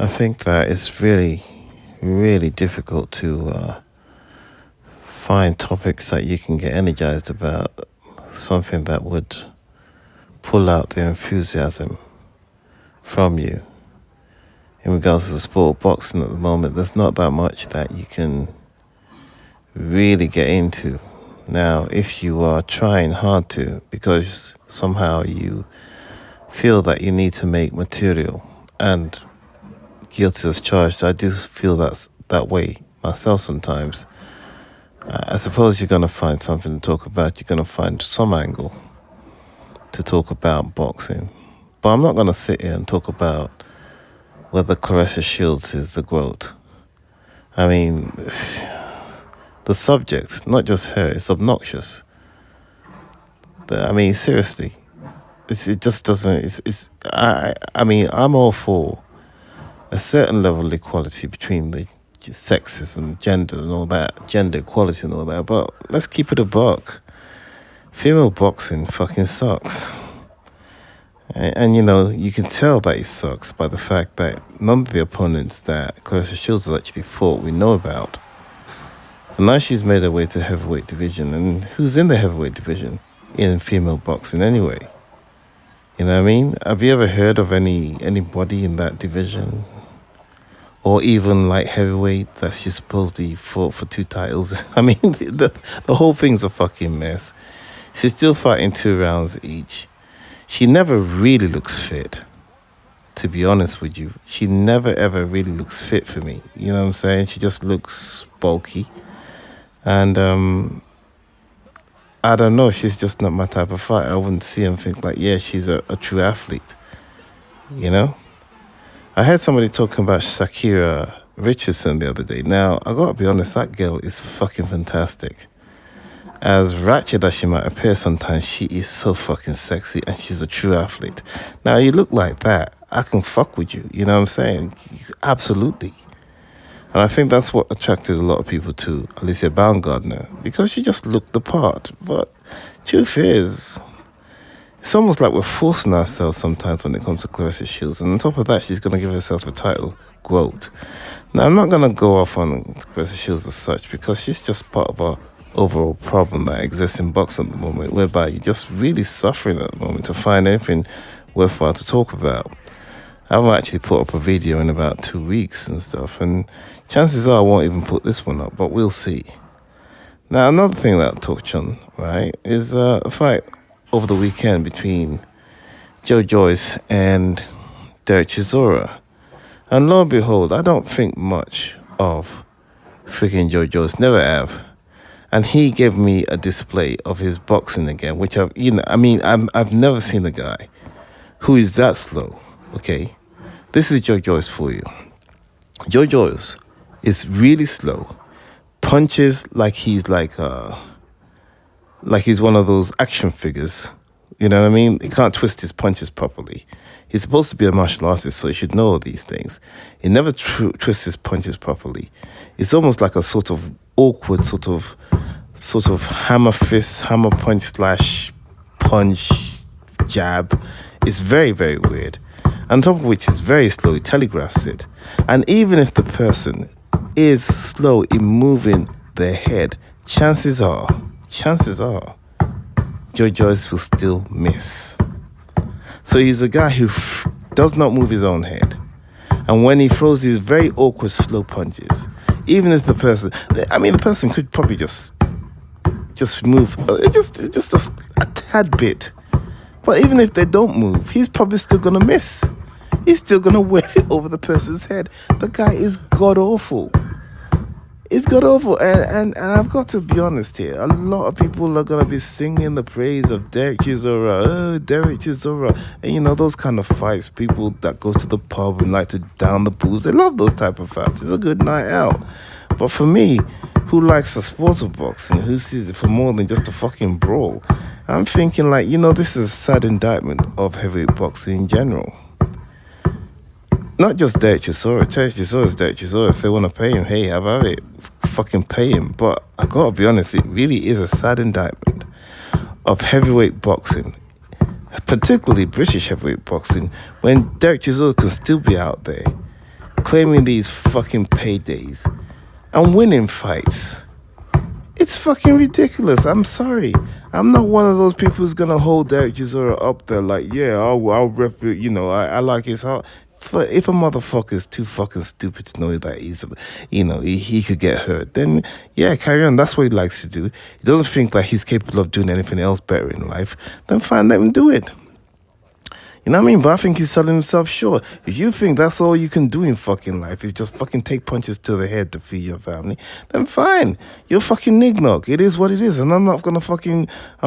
I think that it's really, really difficult to find topics that you can get energized about, something that would pull out the enthusiasm from you. In regards to the sport of boxing at the moment, there's not that much that you can really get into. Now, if you are trying hard to, because somehow you feel that you need to make material, and guilty as charged, I do feel that way myself sometimes. I suppose you're going to find something to talk about. You're going to find some angle to talk about boxing. But I'm not going to sit here and talk about whether Clarissa Shields is the GOAT. I mean, the subject, not just her, it's obnoxious. I mean, seriously, it just doesn't. I mean, I'm all for a certain level of equality between the sexes and gender and all that, gender equality and all that. But let's keep it a buck. Female boxing fucking sucks. And you know, you can tell that it sucks by the fact that none of the opponents that Clarissa Shields has actually fought we know about. And now she's made her way to heavyweight division. And who's in the heavyweight division in female boxing anyway? You know what I mean? Have you ever heard of anybody in that division? Or even like heavyweight that she supposedly fought for 2 titles? I mean, the whole thing's a fucking mess. She's still fighting 2 rounds each. She never really looks fit, to be honest with you. She never ever really looks fit for me. You know what I'm saying? She just looks bulky. And I don't know, she's just not my type of fighter. I wouldn't see and think like, yeah, she's a true athlete. You know? I heard somebody talking about Shakira Richardson the other day. Now, I gotta be honest, that girl is fucking fantastic. As ratchet as she might appear sometimes, she is so fucking sexy and she's a true athlete. Now, you look like that, I can fuck with you. You know what I'm saying? Absolutely. And I think that's what attracted a lot of people to Alicia Baumgardner, because she just looked the part. But truth is, it's almost like we're forcing ourselves sometimes when it comes to Clarissa Shields. And on top of that, she's going to give herself a title, GOAT. Now, I'm not going to go off on Clarissa Shields as such, because she's just part of a overall problem that exists in boxing at the moment, whereby you're just really suffering at the moment to find anything worthwhile to talk about. I haven't actually put up a video in about 2 weeks and stuff, and chances are I won't even put this one up, but we'll see. Now, another thing that I'll touch on, right, is a fight over the weekend between Joe Joyce and Derek Chisora. And lo and behold, I don't think much of freaking Joe Joyce, never have. And he gave me a display of his boxing again, which I've never seen a guy who is that slow. Okay, this is Joe Joyce for you. Joe Joyce is really slow, punches like he's he's one of those action figures. You know what I mean? He can't twist his punches properly. He's supposed to be a martial artist, so he should know all these things. He never twists his punches properly. It's almost like a sort of awkward sort of hammer fist, hammer punch slash punch jab. It's very, very weird. On top of which, it's very slow. He telegraphs it. And even if the person is slow in moving their head, chances are, Joe Joyce will still miss. So he's a guy who does not move his own head. And when he throws these very awkward, slow punches, even if the person could probably just move just a tad bit. But even if they don't move, he's probably still going to miss. He's still going to wave it over the person's head. The guy is god-awful. It's god-awful. And I've got to be honest here. A lot of people are going to be singing the praise of Derek Chisora. Oh, Derek Chisora. And, you know, those kind of fights, people that go to the pub and like to down the booze, they love those type of fights. It's a good night out. But for me, who likes the sport of boxing, who sees it for more than just a fucking brawl, I'm thinking like, you know, this is a sad indictment of heavyweight boxing in general. Not just Derek Chisora. Derek Chisora is Derek Chisora. If they want to pay him, hey, have at it. Fucking pay him. But I gotta be honest, it really is a sad indictment of heavyweight boxing, particularly British heavyweight boxing, when Derek Chisora can still be out there claiming these fucking paydays and winning fights. It's fucking ridiculous. I'm sorry. I'm not one of those people who's gonna hold Derek Chisora up there like, yeah, I'll rep it, I like his heart. If a motherfucker is too fucking stupid to know that he could get hurt, then yeah, carry on. That's what he likes to do. He doesn't think that he's capable of doing anything else better in life. Then fine, let him do it. You know what I mean? But I think he's selling himself short. If you think that's all you can do in fucking life is just fucking take punches to the head to feed your family, then fine. You're fucking nignog. It is what it is. And I'm not gonna fucking, I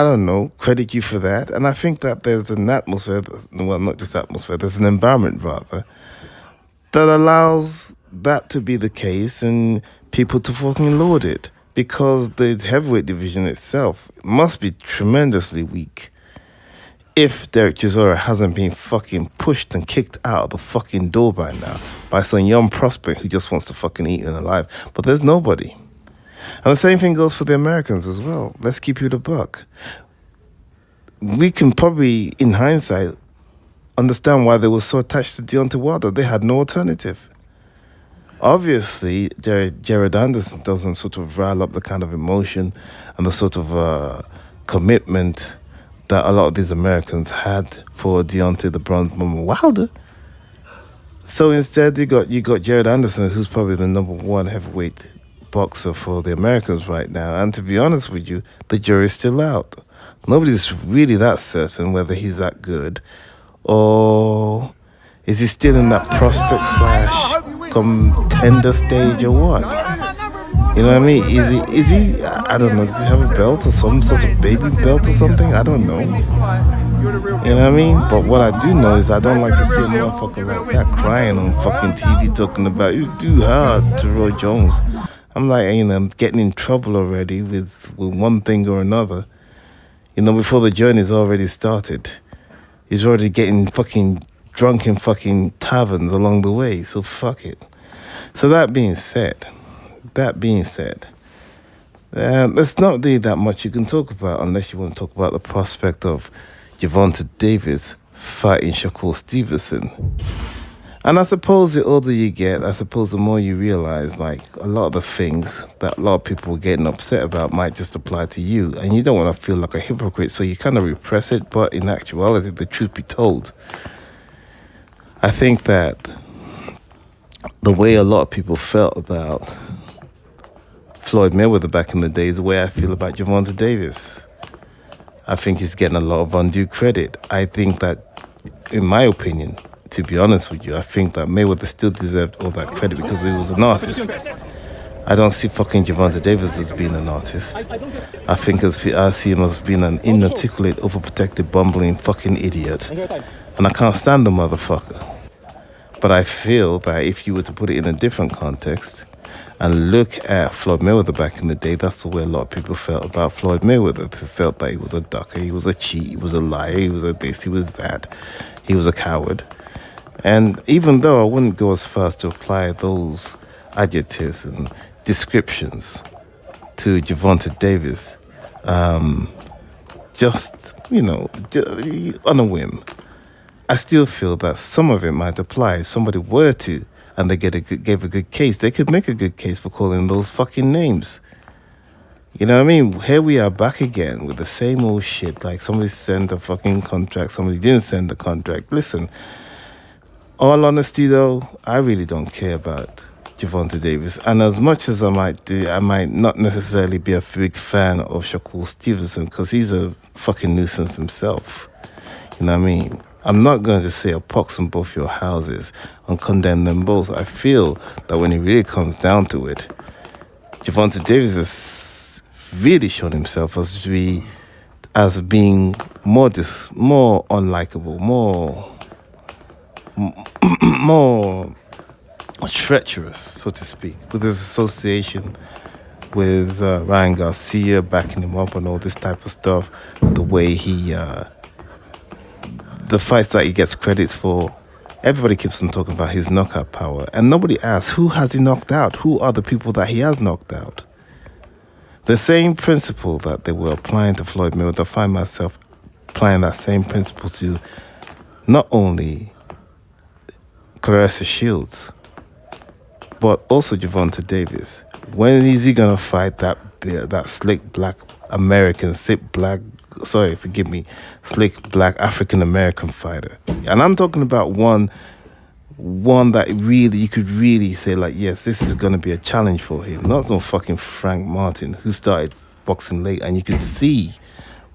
don't know, credit you for that. And I think that there's an atmosphere, well, not just atmosphere, there's an environment rather, that allows that to be the case and people to fucking laud it. Because the heavyweight division itself must be tremendously weak. If Derek Chisora hasn't been fucking pushed and kicked out of the fucking door by now by some young prospect who just wants to fucking eat him alive. But there's nobody. And the same thing goes for the Americans as well. Let's keep you the buck. We can probably, in hindsight, understand why they were so attached to Deontay Wilder. They had no alternative. Obviously, Jared Anderson doesn't sort of rile up the kind of emotion and the sort of commitment that a lot of these Americans had for Deontay the Bronze Bomber Wilder. So instead, you got Jared Anderson, who's probably the number one heavyweight boxer for the Americans right now. And to be honest with you, the jury's still out. Nobody's really that certain whether he's that good, or is he still in that prospect / contender stage or what? You know what I mean? Is he, I don't know, does he have a belt or some sort of baby belt or something? I don't know. You know what I mean? But what I do know is I don't like to see a motherfucker like that crying on fucking TV talking about it's too hard to Roy Jones. I'm like, I'm getting in trouble already with one thing or another. Before the journey's already started. He's already getting fucking drunk in fucking taverns along the way, so fuck it. So that being said, there's not really that much you can talk about unless you want to talk about the prospect of Javante Davis fighting Shakur Stevenson. And I suppose the older you get, the more you realize, like, a lot of the things that a lot of people are getting upset about might just apply to you. And you don't want to feel like a hypocrite, so you kind of repress it. But in actuality, the truth be told, I think that the way a lot of people felt about Floyd Mayweather back in the day is the way I feel about Gervonta Davis. I think he's getting a lot of undue credit. I think that, in my opinion, to be honest with you, I think that Mayweather still deserved all that credit because he was an artist. I don't see fucking Javante Davis as being an artist. I see him as being an inarticulate, overprotected, bumbling fucking idiot. And I can't stand the motherfucker. But I feel that if you were to put it in a different context and look at Floyd Mayweather back in the day, that's the way a lot of people felt about Floyd Mayweather. They felt that he was a ducker, he was a cheat, he was a liar, he was a this, he was that, he was a coward. And even though I wouldn't go as far as to apply those adjectives and descriptions to Javante Davis, just, on a whim, I still feel that some of it might apply. If somebody were to, and they gave a good case, they could make a good case for calling those fucking names. You know what I mean? Here we are back again with the same old shit. Like somebody sent a fucking contract, somebody didn't send the contract. Listen, all honesty though, I really don't care about Javante Davis. And as much as I might not necessarily be a big fan of Shakur Stevenson because he's a fucking nuisance himself. You know what I mean? I'm not going to say a pox on both your houses and condemn them both. I feel that when it really comes down to it, Javante Davis has really shown himself as being more unlikable, more treacherous, so to speak, with his association with Ryan Garcia backing him up and all this type of stuff, the way he... the fights that he gets credits for, everybody keeps on talking about his knockout power. And nobody asks, who has he knocked out? Who are the people that he has knocked out? The same principle that they were applying to Floyd Mayweather, I find myself applying that same principle to not only Clarissa Shields, but also Gervonta Davis. When is he gonna fight that slick black American, slick black? Sorry, forgive me, slick black African American fighter? And I'm talking about one that really you could really say like, yes, this is gonna be a challenge for him. Not no fucking Frank Martin who started boxing late, and you could see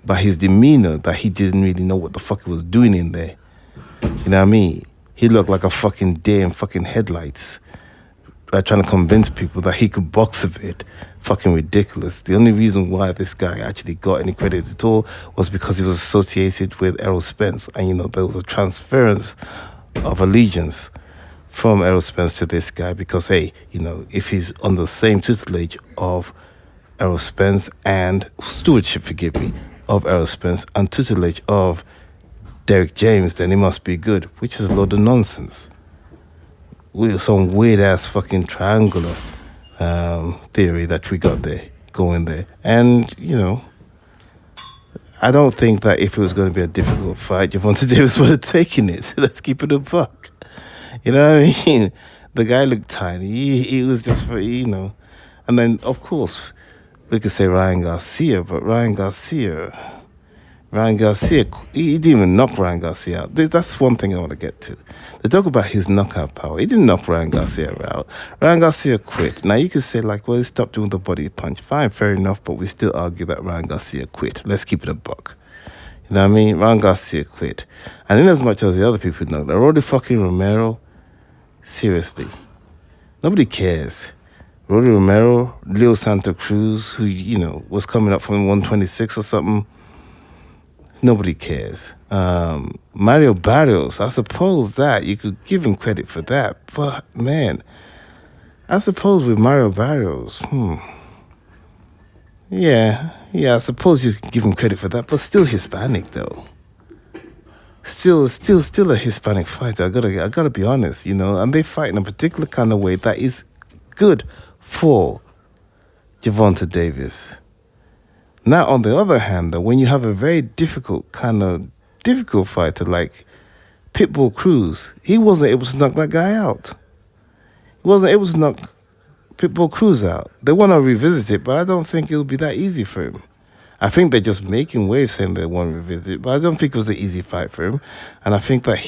by his demeanor that he didn't really know what the fuck he was doing in there. You know what I mean? He looked like a fucking deer in fucking headlights, trying to convince people that he could box a bit. Fucking ridiculous. The only reason why this guy actually got any credit at all was because he was associated with Errol Spence, and there was a transference of allegiance from Errol Spence to this guy, because hey, if he's on the same tutelage of Errol Spence and stewardship, forgive me, of Errol Spence and tutelage of Derek James, then he must be good, which is a load of nonsense. With some weird ass fucking triangular theory that we got there going there. And I don't think that if it was going to be a difficult fight, Javante Davis would have taken it. Let's keep it a buck. You know what I mean? The guy looked tiny. He was just and then of course we could say Ryan Garcia, but Ryan Garcia, he didn't even knock Ryan Garcia out. That's one thing I want to get to. They talk about his knockout power. He didn't knock Ryan Garcia out. Ryan Garcia quit. Now, you could say, like, well, he stopped doing the body punch. Fine, fair enough, but we still argue that Ryan Garcia quit. Let's keep it a buck. You know what I mean? Ryan Garcia quit. And in as much as the other people know, they're already fucking Romero. Seriously. Nobody cares. Roddy Romero, Leo Santa Cruz, who, was coming up from 126 or something. Nobody cares. Mario Barrios, I suppose that you could give him credit for that. But, man, I suppose with Mario Barrios, Yeah, I suppose you could give him credit for that. But still Hispanic, though. Still a Hispanic fighter. I gotta be honest, and they fight in a particular kind of way that is good for Gervonta Davis. Now, on the other hand, though, when you have a very difficult fighter like Pitbull Cruz, he wasn't able to knock that guy out. He wasn't able to knock Pitbull Cruz out. They want to revisit it, but I don't think it'll be that easy for him. I think they're just making waves saying they want to revisit it, but I don't think it was an easy fight for him. And I think that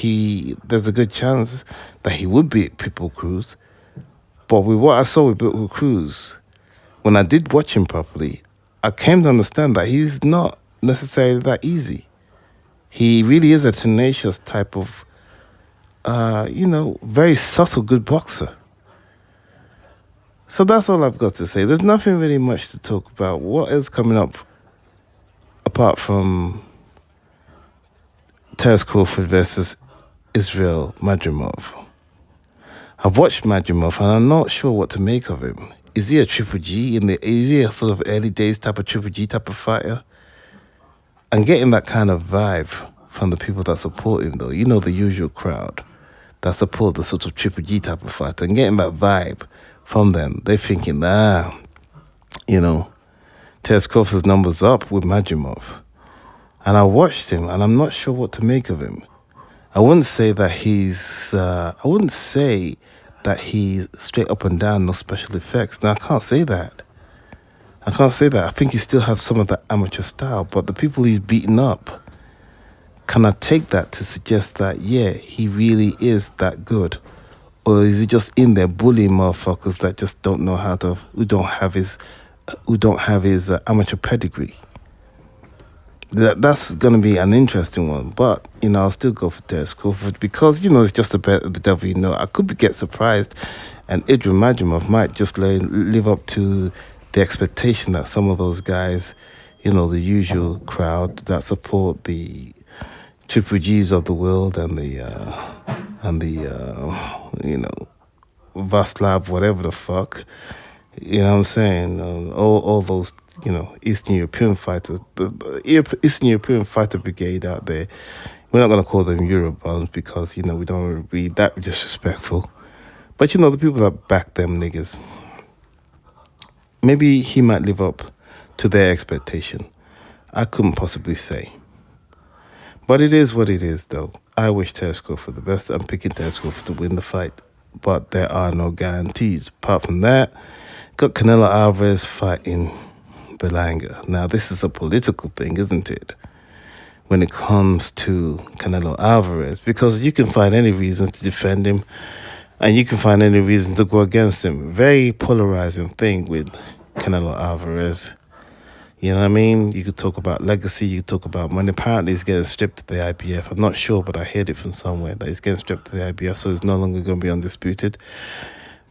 there's a good chance that he would beat Pitbull Cruz. But with what I saw with Pitbull Cruz, when I did watch him properly, I came to understand that he's not necessarily that easy. He really is a tenacious type of, very subtle good boxer. So that's all I've got to say. There's nothing really much to talk about. What is coming up apart from Terence Crawford versus Israel Madrimov? I've watched Majima, and I'm not sure what to make of him. Is he a Triple G? Is he a sort of early days type of Triple G type of fighter? I'm getting that kind of vibe from the people that support him, though. The usual crowd that support the sort of Triple G type of fighter. I'm getting that vibe from them. They're thinking, Terence Crawford's numbers up with Majimov. And I watched him, and I'm not sure what to make of him. I wouldn't say that he's straight up and down, no special effects. Now, I can't say that. I think he still has some of that amateur style, but the people he's beaten up, can I take that to suggest that, yeah, he really is that good? Or is he just in there bullying motherfuckers that just don't know who don't have his amateur pedigree? That's going to be an interesting one. But, I'll still go for Terence Crawford because, it's just about the devil, I could get surprised and Idris Majimov might just live up to the expectation that some of those guys, the usual crowd that support the Triple G's of the world and the Vaslav, whatever the fuck, you know what I'm saying? All those, Eastern European fighters, the Eastern European fighter brigade out there. We're not going to call them Eurobonds because, we don't want to be that disrespectful. But, the people that back them niggas, maybe he might live up to their expectation. I couldn't possibly say. But it is what it is, though. I wish Terence Crawford the best. I'm picking Terence Crawford to win the fight. But there are no guarantees. Apart from that, got Canelo Alvarez fighting Berlanga. Now, this is a political thing, isn't it? When it comes to Canelo Alvarez, because you can find any reason to defend him and you can find any reason to go against him. Very polarizing thing with Canelo Alvarez. You know what I mean? You could talk about legacy, you could talk about money. Apparently he's getting stripped to the IBF. I'm not sure, but I heard it from somewhere that he's getting stripped to the IBF, so he's no longer going to be undisputed.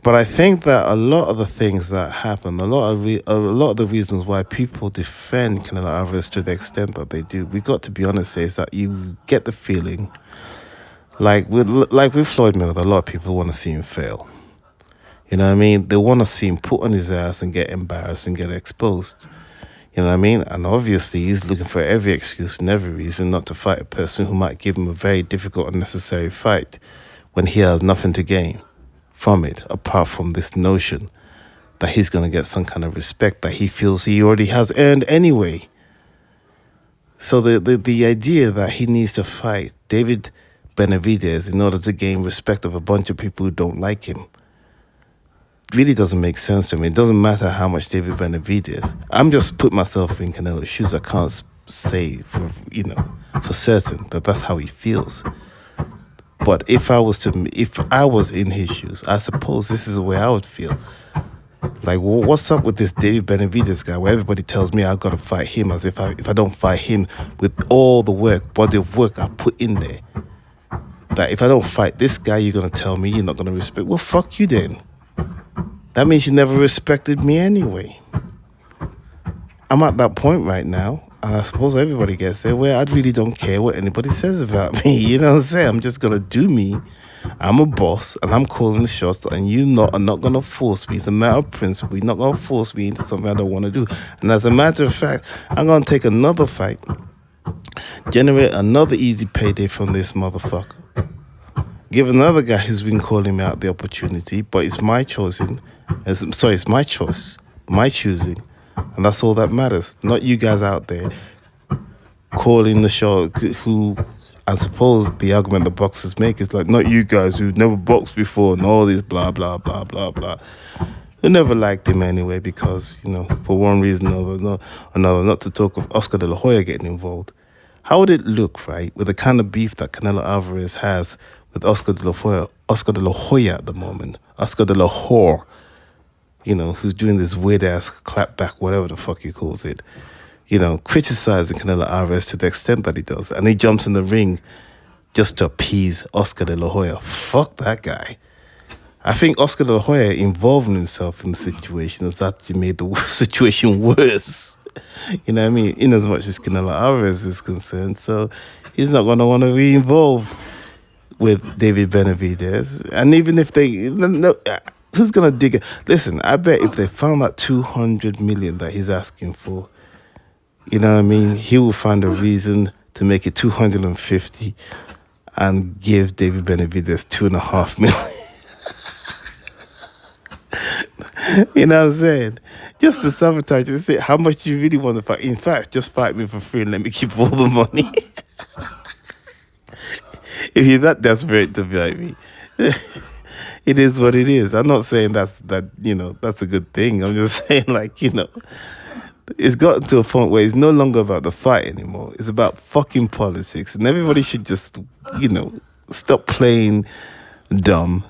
But I think that a lot of the things that happen, a lot of the reasons why people defend Canelo Alvarez to the extent that they do, we got to be honest, is that you get the feeling, like with Floyd Mayweather, a lot of people want to see him fail. You know what I mean? They want to see him put on his ass and get embarrassed and get exposed. You know what I mean? And obviously, he's looking for every excuse and every reason not to fight a person who might give him a very difficult, unnecessary fight when he has nothing to gain from it, apart from this notion that he's going to get some kind of respect that he feels he already has earned anyway. So the idea that he needs to fight David Benavidez in order to gain respect of a bunch of people who don't like him really doesn't make sense to me. It doesn't matter how much David Benavidez. I'm just putting myself in Canelo's shoes. I can't say for certain that that's how he feels. But if I was in his shoes, I suppose this is the way I would feel. Like, what's up with this David Benavidez guy where everybody tells me I've got to fight him, as if I don't fight him with all the body of work I put in there, that if I don't fight this guy, you're going to tell me you're not going to respect. Well, fuck you then. That means you never respected me anyway. I'm at that point right now, and I suppose everybody gets there, where I really don't care what anybody says about me. You know what I'm saying? I'm just going to do me. I'm a boss, and I'm calling the shots, and are not going to force me. It's a matter of principle. You're not going to force me into something I don't want to do. And as a matter of fact, I'm going to take another fight, generate another easy payday from this motherfucker, give another guy who's been calling me out the opportunity, but it's my choosing. It's my choice, my choosing, and that's all that matters. Not you guys out there calling the show who, I suppose the argument the boxers make is like, not you guys who've never boxed before and all this blah, blah, blah, blah, blah. Who never liked him anyway because, for one reason or another, not to talk of Oscar de la Hoya getting involved. How would it look, right, with the kind of beef that Canelo Alvarez has with Oscar de la Hoya at the moment, Oscar de la Hoya, who's doing this weird-ass clapback, whatever the fuck he calls it, criticizing Canelo Alvarez to the extent that he does. And he jumps in the ring just to appease Oscar de la Hoya. Fuck that guy. I think Oscar de la Hoya involving himself in the situation has actually made the situation worse. You know what I mean? In as much as Canelo Alvarez is concerned. So he's not going to want to be involved with David Benavidez. And even if who's going to dig it? Listen, I bet if they found that 200 million that he's asking for, you know what I mean, he will find a reason to make it 250 and give David Benavidez 2.5 million. You know what I'm saying? Just to sabotage it. Say, how much do you really want to fight? In fact, just fight me for free and let me keep all the money. If you're that desperate to fight me, it is what it is. I'm not saying that's a good thing. I'm just saying, it's gotten to a point where it's no longer about the fight anymore. It's about fucking politics. And everybody should just, stop playing dumb